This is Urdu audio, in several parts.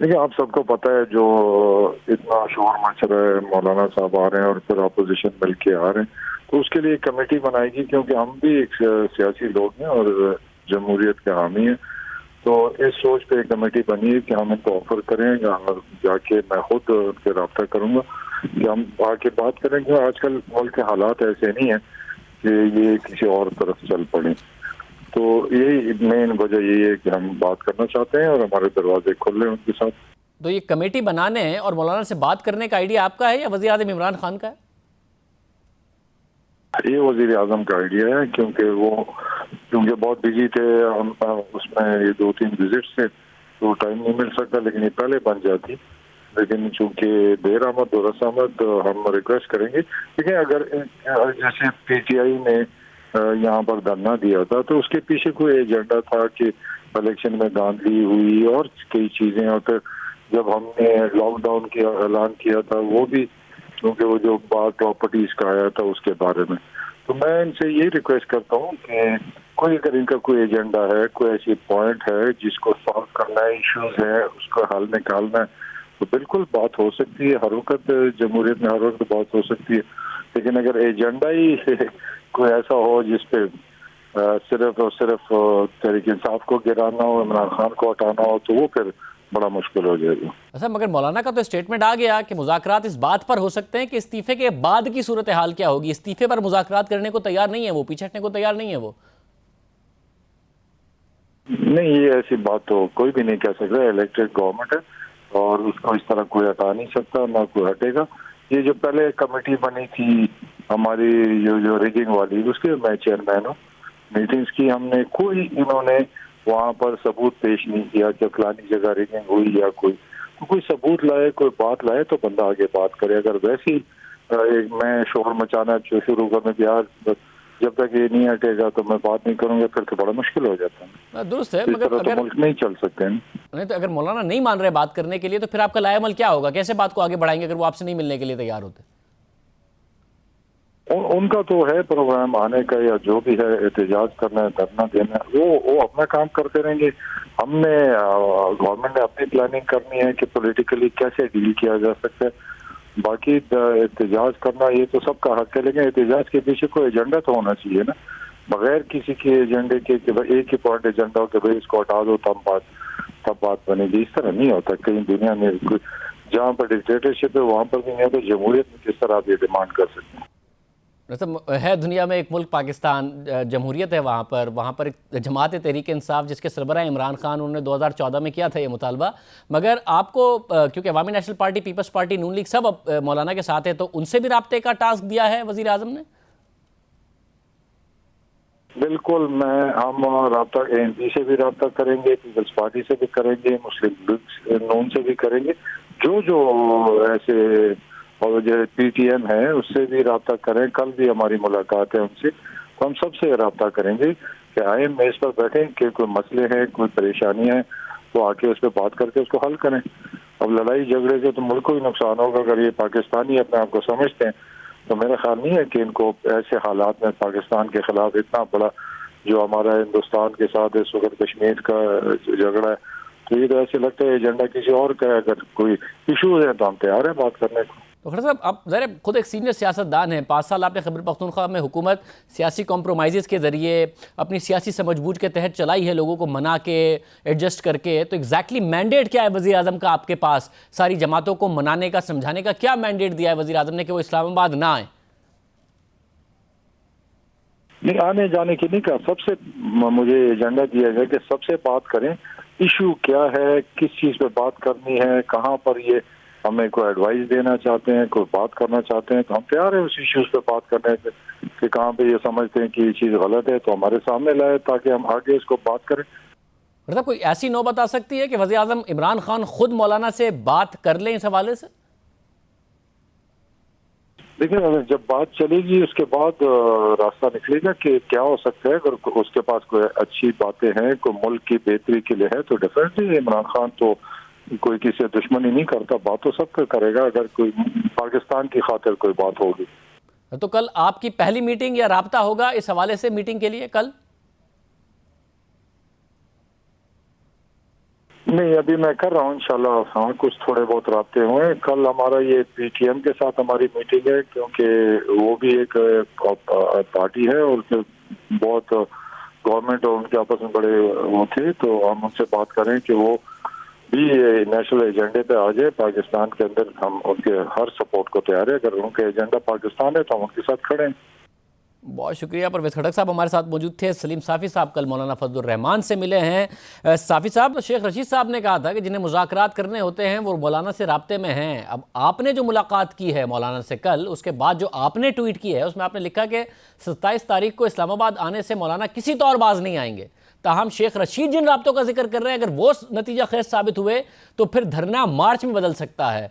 دیکھیے آپ سب کو پتہ ہے جو اتنا شور مچ رہا ہے، مولانا صاحب آ رہے ہیں اور پھر اپوزیشن مل کے آ رہے ہیں، تو اس کے لیے ایک کمیٹی بنائے گی، کیونکہ ہم بھی ایک سیاسی لوگ ہیں اور جمہوریت کے حامی ہیں، تو اس سوچ پہ ایک کمیٹی بنی ہے کہ ہم ان کو آفر کریں گا، جا کے میں خود ان کے رابطہ کروں گا کہ ہم آ کے بات کریں گے۔ آج کل ملک کے حالات ایسے نہیں ہیں کہ یہ کسی اور طرف چل پڑیں، تو یہی مین وجہ یہی ہے کہ ہم بات کرنا چاہتے ہیں اور ہمارے دروازے کھل رہے ہیں ان کے ساتھ۔ تو یہ کمیٹی بنانے اور مولانا سے بات کرنے کا آئیڈیا آپ کا ہے یا وزیر اعظم عمران خان کا ہے؟ یہ وزیر اعظم کا آئیڈیا ہے، کیونکہ بہت بزی تھے ہم، اس میں یہ 2-3 وزٹس تھے تو ٹائم نہیں مل سکتا، لیکن یہ پہلے بن جاتی، لیکن چونکہ دیر آمد درست آمد ہم ریکویسٹ کریں گے۔ دیکھیں اگر جیسے پی ٹی آئی نے یہاں پر دھرنا دیا تھا تو اس کے پیچھے کوئی ایجنڈا تھا کہ الیکشن میں دھاندلی ہوئی اور کئی چیزیں، اور پھر جب ہم نے لاک ڈاؤن کا اعلان کیا تھا وہ بھی کیونکہ وہ جو بات پراپرٹیز کا آیا تھا اس کے بارے میں، تو میں ان سے یہ ریکویسٹ کرتا ہوں کہ کوئی اگر ان کا کوئی ایجنڈا ہے، کوئی ایسی پوائنٹ ہے جس کو سالو کرنا ہے، ایشوز ہے اس کا حل نکالنا ہے، تو بالکل بات ہو سکتی ہے، ہر وقت جمہوریت میں ہر وقت بات ہو سکتی ہے، لیکن اگر ایجنڈا ہی کوئی ایسا ہو جس پہ صرف اور صرف تحریک انصاف کو گرانا ہو، عمران خان کو ہٹانا ہو، تو وہ پھر بڑا مشکل ہو جائے گا۔ اچھا، مگر مولانا کا تو اسٹیٹمنٹ آ گیا کہ مذاکرات اس بات پر ہو سکتے ہیں کہ استعفے کے بعد کی صورتحال کیا ہوگی۔ استعفے پر مذاکرات کرنے کو تیار نہیں ہے وہ، پیچھے ہٹنے کو تیار نہیں ہے وہ۔ نہیں، یہ ایسی بات تو کوئی بھی نہیں کہہ سکتا، الیکٹڈ گورنمنٹ ہے اور اس کو اس طرح کوئی ہٹا نہیں سکتا، نہ کوئی ہٹے گا۔ یہ جو پہلے کمیٹی بنی تھی ہماری جو ریگنگ والی، اس کے میں چیئرمین ہوں، میٹنگز کی ہم نے، کوئی انہوں نے وہاں پر ثبوت پیش نہیں کیا کہ فلانی جگہ ریگنگ ہوئی یا کوئی ثبوت لائے، کوئی بات لائے تو بندہ آگے بات کرے۔ اگر ویسی میں شور مچانا شروع کرنے کی یار جب تک یہ نہیں ہٹے گا تو میں بات نہیں کروں گا، پھر تو بڑا مشکل ہو جاتا ہے۔ درست ہے، اس مگر طرح تو ملک نہیں چل سکتے ہیں۔ نہیں تو اگر مولانا نہیں مان رہے بات کرنے کے لیے تو پھر آپ کا لائے عمل کیا ہوگا؟ کیسے بات کو آگے بڑھائیں گے اگر وہ آپ سے نہیں ملنے کے لیے تیار ہوتے؟ ان کا تو ہے پروگرام آنے کا یا جو بھی ہے، احتجاج کرنا ہے، دھرنا دینا ہے، وہ اپنا کام کرتے رہیں گے۔ ہم نے گورنمنٹ نے اپنی پلاننگ کرنی ہے کہ پولیٹیکلی کیسے ڈیل کیا جا سکتا ہے۔ باقی احتجاج کرنا یہ تو سب کا حق ہے، لیکن احتجاج کے پیچھے کوئی ایجنڈا تو ہونا چاہیے نا، بغیر کسی کے ایجنڈے کے کہ ایک ہی پوائنٹ ایجنڈا ہو کہ بھائی اس کو ہٹا دو تب بات بنے گی۔ اس طرح نہیں ہوتا کہیں دنیا میں، جہاں پر ڈکٹیٹرشپ ہے وہاں پر بھی نہیں ہوتا، جمہوریت میں کس طرح آپ یہ ڈیمانڈ کر سکتے ہیں؟ ہے دنیا میں ایک ملک پاکستان، جمہوریت ہے وہاں پر ایک جماعت تحریک انصاف جس کے سربراہ عمران خان، انہوں نے 2014 میں کیا تھا یہ مطالبہ، مگر آپ کو کیونکہ عوامی نیشنل پارٹی، پیپلز پارٹی، نون لیگ سب مولانا کے ساتھ ہے، تو ان سے بھی رابطے کا ٹاسک دیا ہے وزیر اعظم نے؟ بالکل، ہم رابطہ ANP سے بھی رابطہ کریں گے، پیپلز پارٹی سے بھی کریں گے، مسلم لیگ نون سے بھی کریں گے، جو ایسے اور جو PTM ہے اس سے بھی رابطہ کریں۔ کل بھی ہماری ملاقات ہے ان سے، تو ہم سب سے رابطہ کریں گے کہ آئیں میز پر بیٹھیں کہ کوئی مسئلے ہیں، کوئی پریشانی ہے تو آ کے اس پہ بات کر کے اس کو حل کریں۔ اب لڑائی جھگڑے سے تو ملک کو ہی نقصان ہوگا۔ اگر یہ پاکستانی اپنے آپ کو سمجھتے ہیں تو میرا خیال نہیں ہے کہ ان کو ایسے حالات میں پاکستان کے خلاف اتنا بڑا جو ہمارا ہندوستان کے ساتھ اس وقت کشمیر کا جھگڑا ہے، تو یہ تو ایسے لگتا ہے ایجنڈا کسی اور کا ہے۔ اگر کوئی ایشوز ہیں تو ہم تیار ہیں بات کرنے کو۔ تو خیر صاحب، آپ ظاہر خود ایک سینئر سیاستدان ہیں، 5 سال آپ نے خیبر پختونخوا میں حکومت سیاسی کمپرومائزز کے ذریعے اپنی سیاسی سمجھ بوجھ کے تحت چلائی ہے، لوگوں کو منا کے ایڈجسٹ کر کے، تو ایگزیکٹلی مینڈیٹ کیا ہے وزیر اعظم کا آپ کے پاس؟ ساری جماعتوں کو منانے کا، سمجھانے کا کیا مینڈیٹ دیا ہے وزیر اعظم نے کہ وہ اسلام آباد نہ آئیں؟ نہیں، آنے جانے کی نہیں کہا، سب سے مجھے ایجنڈا دیا گیا کہ سب سے بات کریں، ایشو کیا ہے، کس چیز پہ بات کرنی ہے، کہاں پر یہ ہمیں کوئی ایڈوائز دینا چاہتے ہیں، کوئی بات کرنا چاہتے ہیں، تو ہم تیار ہیں اس ایشوز پہ بات کرنے کے کہ کہاں پہ یہ سمجھتے ہیں کہ یہ چیز غلط ہے تو ہمارے سامنے لائے تاکہ ہم آگے اس کو بات کریں۔ مطلب کوئی ایسی نوبت آ سکتی ہے کہ وزیر اعظم عمران خان خود مولانا سے بات کر لیں اس حوالے سے؟ لیکن جب بات چلے گی اس کے بعد راستہ نکلے گا کہ کیا ہو سکتا ہے۔ اگر اس کے پاس کوئی اچھی باتیں ہیں، کوئی ملک کی بہتری کے لیے ہے، تو ڈیفینیٹلی عمران خان تو کوئی کسی دشمنی نہیں کرتا، بات تو سب کا کرے گا اگر کوئی پاکستان کی خاطر کوئی بات ہوگی۔ تو کل آپ کی پہلی میٹنگ یا رابطہ ہوگا اس حوالے سے میٹنگ کے لیے کل؟ نہیں ابھی میں کر رہا ہوں انشاءاللہ. ہاں کچھ تھوڑے بہت رابطے ہوئے. کل ہمارا یہ پی ٹی ایم کے ساتھ ہماری میٹنگ ہے کیونکہ وہ بھی ایک پارٹی ہے اور بہت گورنمنٹ اور ان کے آپس میں بڑے وہ تھے, تو ہم ان سے بات کریں کہ وہ بھی نیشنل ایجنڈے پہ آ جائے پاکستان کے اندر. ہم ان کے ہر سپورٹ کو تیار ہے. اگر ان کا ایجنڈا پاکستان ہے تو ہم ان کے ساتھ کھڑے ہیں. بہت شکریہ. پرویز خٹک صاحب ہمارے ساتھ موجود تھے. سلیم صافی صاحب کل مولانا فضل الرحمان سے ملے ہیں. صافی صاحب, شیخ رشید صاحب نے کہا تھا کہ جنہیں مذاکرات کرنے ہوتے ہیں وہ مولانا سے رابطے میں ہیں. اب آپ نے جو ملاقات کی ہے مولانا سے کل, اس کے بعد جو آپ نے ٹویٹ کی ہے اس میں آپ نے لکھا کہ 27 تاریخ کو اسلام آباد آنے سے مولانا کسی طور باز نہیں آئیں گے. تاہم شیخ رشید جن رابطوں کا ذکر کر رہے ہیں اگر وہ نتیجہ خیز ثابت ہوئے تو پھر دھرنا مارچ میں بدل سکتا ہے.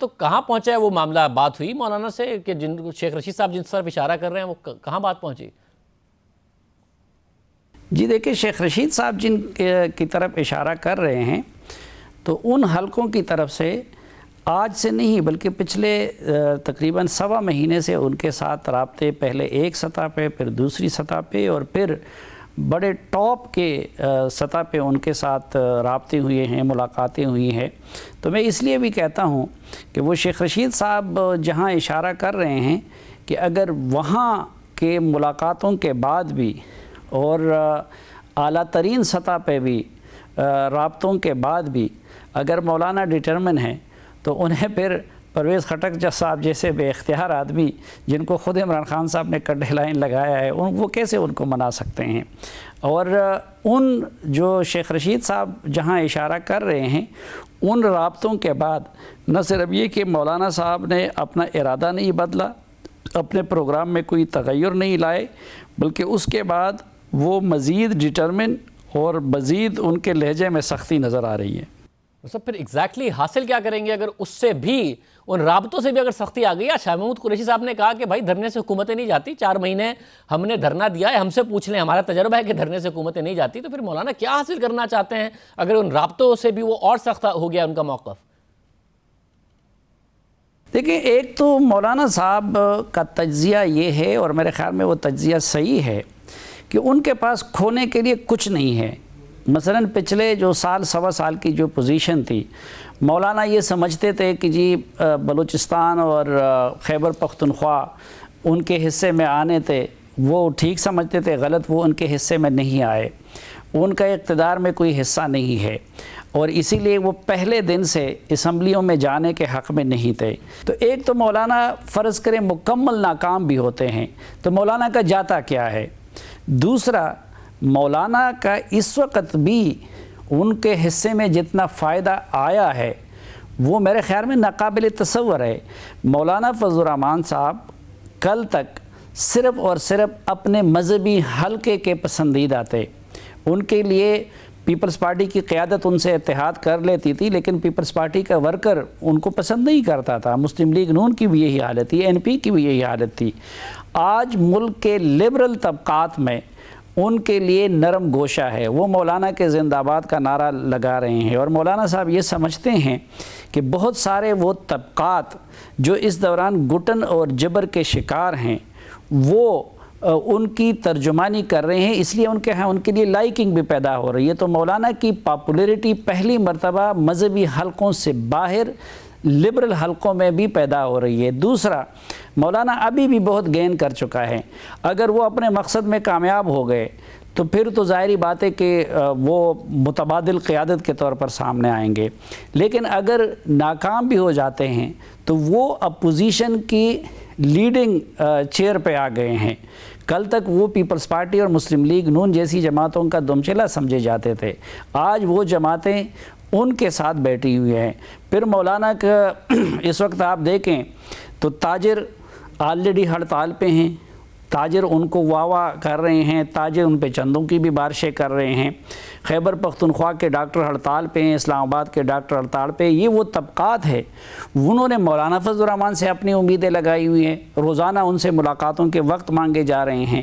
تو کہاں پہنچا ہے وہ معاملہ؟ بات ہوئی مولانا سے کہ شیخ رشید صاحب جن طرف اشارہ کر رہے ہیں وہ کہاں بات پہنچی؟ جی دیکھیں, شیخ رشید صاحب جن کی طرف اشارہ کر رہے ہیں تو ان حلقوں کی طرف سے آج سے نہیں بلکہ پچھلے تقریباً 1.25 مہینے سے ان کے ساتھ رابطے, پہلے ایک سطح پہ, پھر دوسری سطح پہ, اور پھر بڑے ٹاپ کے سطح پہ ان کے ساتھ رابطے ہوئے ہیں, ملاقاتیں ہوئی ہیں. تو میں اس لیے بھی کہتا ہوں کہ وہ شیخ رشید صاحب جہاں اشارہ کر رہے ہیں کہ اگر وہاں کے ملاقاتوں کے بعد بھی اور اعلیٰ ترین سطح پہ بھی رابطوں کے بعد بھی اگر مولانا ڈٹرمن ہیں تو انہیں پھر پرویز خٹک صاحب جیسے بے اختیار آدمی جن کو خود عمران خان صاحب نے کٹ لائن لگایا ہے وہ کیسے ان کو منا سکتے ہیں؟ اور ان جو شیخ رشید صاحب جہاں اشارہ کر رہے ہیں ان رابطوں کے بعد نہ صرف یہ کہ مولانا صاحب نے اپنا ارادہ نہیں بدلا, اپنے پروگرام میں کوئی تغیر نہیں لائے, بلکہ اس کے بعد وہ مزید ڈٹرمن اور مزید ان کے لہجے میں سختی نظر آ رہی ہے. سب پھر ایگزیکٹلی حاصل کیا کریں گے اگر اس سے بھی, ان رابطوں سے بھی اگر سختی آ گئی؟ شاہ محمود قریشی صاحب نے کہا کہ بھائی دھرنے سے حکومتیں نہیں جاتی, 4 مہینے ہم نے دھرنا دیا ہے, ہم سے پوچھ لیں, ہمارا تجربہ ہے کہ دھرنے سے حکومتیں نہیں جاتی. تو پھر مولانا کیا حاصل کرنا چاہتے ہیں اگر ان رابطوں سے بھی وہ اور سخت ہو گیا ان کا موقف؟ دیکھیں, ایک تو مولانا صاحب کا تجزیہ یہ ہے, اور میرے خیال میں وہ تجزیہ صحیح ہے, کہ ان کے پاس کھونے کے لیے کچھ نہیں ہے. مثلاً پچھلے جو سوا سال کی جو پوزیشن تھی, مولانا یہ سمجھتے تھے کہ جی بلوچستان اور خیبر پختونخوا ان کے حصے میں آنے تھے, وہ ٹھیک سمجھتے تھے, غلط, وہ ان کے حصے میں نہیں آئے, ان کا اقتدار میں کوئی حصہ نہیں ہے, اور اسی لیے وہ پہلے دن سے اسمبلیوں میں جانے کے حق میں نہیں تھے. تو ایک تو مولانا فرض کریں مکمل ناکام بھی ہوتے ہیں تو مولانا کا جاتا کیا ہے. دوسرا, مولانا کا اس وقت بھی ان کے حصے میں جتنا فائدہ آیا ہے وہ میرے خیال میں ناقابل تصور ہے. مولانا فضل الرحمان صاحب کل تک صرف اور صرف اپنے مذہبی حلقے کے پسندیدہ تھے. ان کے لیے پیپلز پارٹی کی قیادت ان سے اتحاد کر لیتی تھی, لیکن پیپلز پارٹی کا ورکر ان کو پسند نہیں کرتا تھا. مسلم لیگ نون کی بھی یہی حالت تھی, NP کی بھی یہی حالت تھی. آج ملک کے لبرل طبقات میں ان کے لیے نرم گوشہ ہے, وہ مولانا کے زندہ آباد کا نعرہ لگا رہے ہیں. اور مولانا صاحب یہ سمجھتے ہیں کہ بہت سارے وہ طبقات جو اس دوران گھٹن اور جبر کے شکار ہیں وہ ان کی ترجمانی کر رہے ہیں, اس لیے ان کے لیے لائکنگ بھی پیدا ہو رہی ہے. تو مولانا کی پاپولیرٹی پہلی مرتبہ مذہبی حلقوں سے باہر لبرل حلقوں میں بھی پیدا ہو رہی ہے. دوسرا, مولانا ابھی بھی بہت گین کر چکا ہے. اگر وہ اپنے مقصد میں کامیاب ہو گئے تو پھر تو ظاہری بات ہے کہ وہ متبادل قیادت کے طور پر سامنے آئیں گے. لیکن اگر ناکام بھی ہو جاتے ہیں تو وہ اپوزیشن کی لیڈنگ چیئر پہ آ گئے ہیں. کل تک وہ پیپلز پارٹی اور مسلم لیگ نون جیسی جماعتوں کا دمچلا سمجھے جاتے تھے, آج وہ جماعتیں ان کے ساتھ بیٹھی ہوئی ہیں. پھر مولانا کا اس وقت آپ دیکھیں تو تاجر آلریڈی ہڑتال پہ ہیں, تاجر ان کو واہ واہ کر رہے ہیں, تاجر ان پہ چندوں کی بھی بارشیں کر رہے ہیں. خیبر پختونخوا کے ڈاکٹر ہڑتال پہ ہیں, اسلام آباد کے ڈاکٹر ہڑتال پہ. یہ وہ طبقات ہے, انہوں نے مولانا فضل الرحمان سے اپنی امیدیں لگائی ہوئی ہیں, روزانہ ان سے ملاقاتوں کے وقت مانگے جا رہے ہیں.